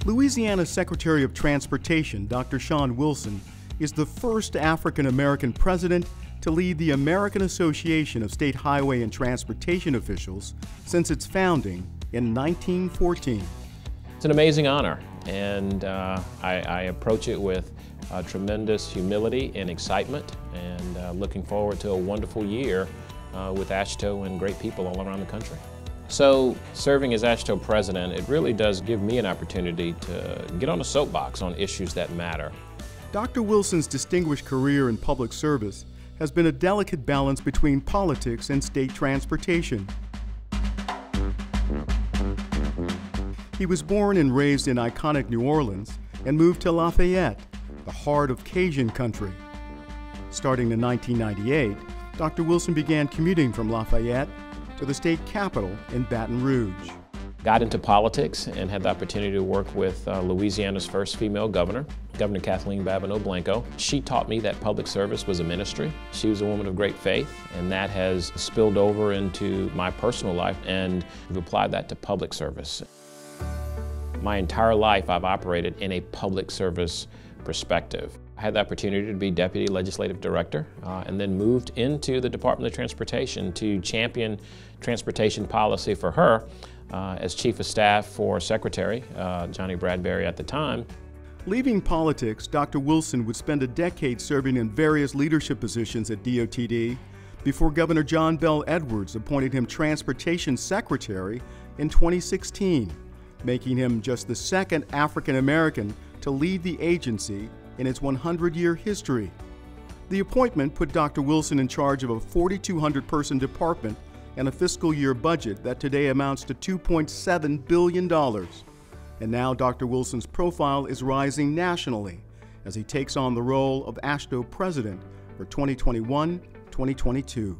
Louisiana Secretary of Transportation, Dr. Shawn Wilson, is the first African-American president to lead the American Association of State Highway and Transportation Officials since its founding in 1914. It's an amazing honor, and I approach it with tremendous humility and excitement, and looking forward to a wonderful year with AASHTO and great people all around the country. So, serving as AASHTO president, it really does give me an opportunity to get on a soapbox on issues that matter. Dr. Wilson's distinguished career in public service has been a delicate balance between politics and state transportation. He was born and raised in iconic New Orleans and moved to Lafayette, the heart of Cajun country. Starting in 1998, Dr. Wilson began commuting from Lafayette to the state capital in Baton Rouge. Got into politics and had the opportunity to work with Louisiana's first female governor, Governor Kathleen Babineau Blanco. She taught me that public service was a ministry. She was a woman of great faith, and that has spilled over into my personal life, and I've applied that to public service. My entire life I've operated in a public service perspective. I had the opportunity to be Deputy Legislative Director and then moved into the Department of Transportation to champion transportation policy for her as Chief of Staff for Secretary Johnny Bradbury at the time. Leaving politics, Dr. Wilson would spend a decade serving in various leadership positions at DOTD before Governor John Bell Edwards appointed him Transportation Secretary in 2016, making him just the second African American to lead the agency in its 100-year history. The appointment put Dr. Wilson in charge of a 4,200-person department and a fiscal year budget that today amounts to $2.7 billion. And now Dr. Wilson's profile is rising nationally as he takes on the role of AASHTO President for 2021-2022.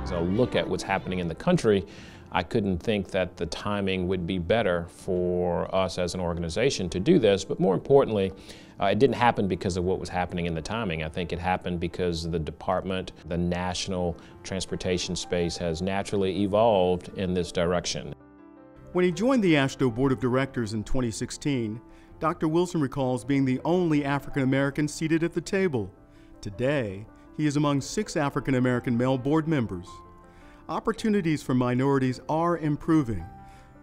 As I look at what's happening in the country, I couldn't think that the timing would be better for us as an organization to do this, but more importantly, it didn't happen because of what was happening in the timing. I think it happened because the department, the national transportation space has naturally evolved in this direction. When he joined the AASHTO Board of Directors in 2016, Dr. Wilson recalls being the only African American seated at the table. Today, he is among 6 African American male board members. Opportunities for minorities are improving,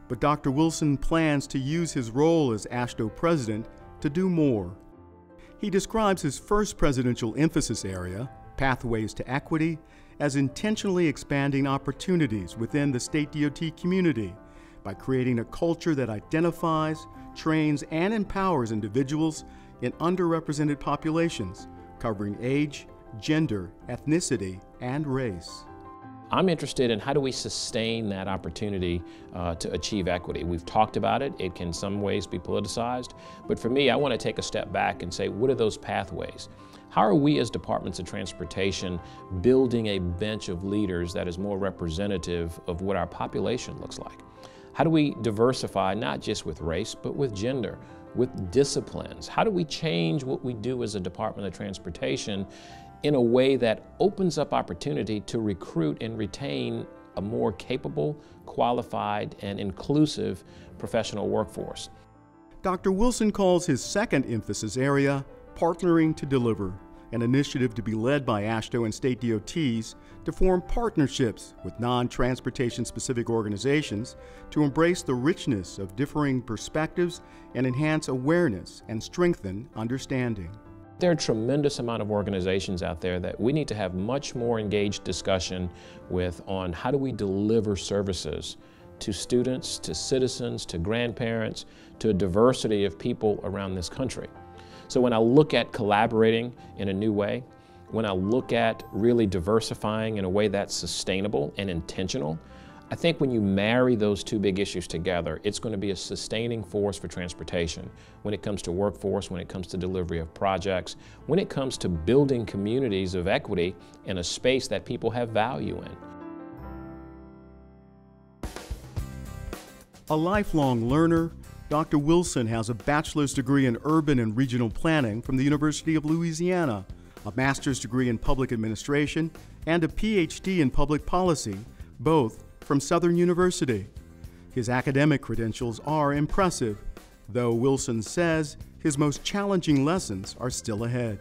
but Dr. Wilson plans to use his role as AASHTO president to do more. He describes his first presidential emphasis area, Pathways to Equity, as intentionally expanding opportunities within the state DOT community by creating a culture that identifies, trains, and empowers individuals in underrepresented populations, covering age, gender, ethnicity, and race. I'm interested in how do we sustain that opportunity to achieve equity. We've talked about it. It can in some ways be politicized. But for me, I want to take a step back and say, what are those pathways? How are we as departments of transportation building a bench of leaders that is more representative of what our population looks like? How do we diversify not just with race, but with gender, with disciplines? How do we change what we do as a Department of Transportation in a way that opens up opportunity to recruit and retain a more capable, qualified, and inclusive professional workforce? Dr. Wilson calls his second emphasis area Partnering to Deliver, an initiative to be led by AASHTO and state DOTs to form partnerships with non-transportation specific organizations to embrace the richness of differing perspectives and enhance awareness and strengthen understanding. There are a tremendous amount of organizations out there that we need to have much more engaged discussion with on how do we deliver services to students, to citizens, to grandparents, to a diversity of people around this country. So when I look at collaborating in a new way, when I look at really diversifying in a way that's sustainable and intentional, I think when you marry those two big issues together, it's going to be a sustaining force for transportation when it comes to workforce, when it comes to delivery of projects, when it comes to building communities of equity in a space that people have value in. A lifelong learner, Dr. Wilson has a bachelor's degree in urban and regional planning from the University of Louisiana, a master's degree in public administration, and a PhD in public policy, both from Southern University. His academic credentials are impressive, though Wilson says his most challenging lessons are still ahead.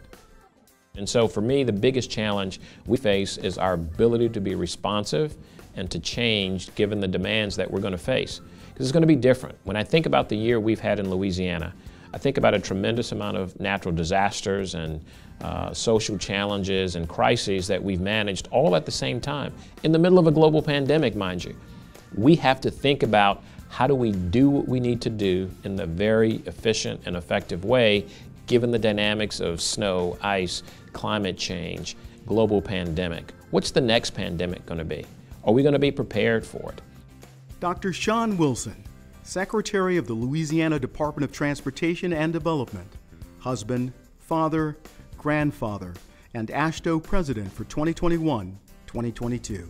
And so for me, the biggest challenge we face is our ability to be responsive and to change given the demands that we're going to face. Because it's going to be different. When I think about the year we've had in Louisiana, I think about a tremendous amount of natural disasters and social challenges and crises that we've managed all at the same time, in the middle of a global pandemic, mind you. We have to think about how do we do what we need to do in the very efficient and effective way, given the dynamics of snow, ice, climate change, global pandemic. What's the next pandemic going to be? Are we going to be prepared for it? Dr. Shawn Wilson, Secretary of the Louisiana Department of Transportation and Development, husband, father, grandfather, and AASHTO President for 2021-2022.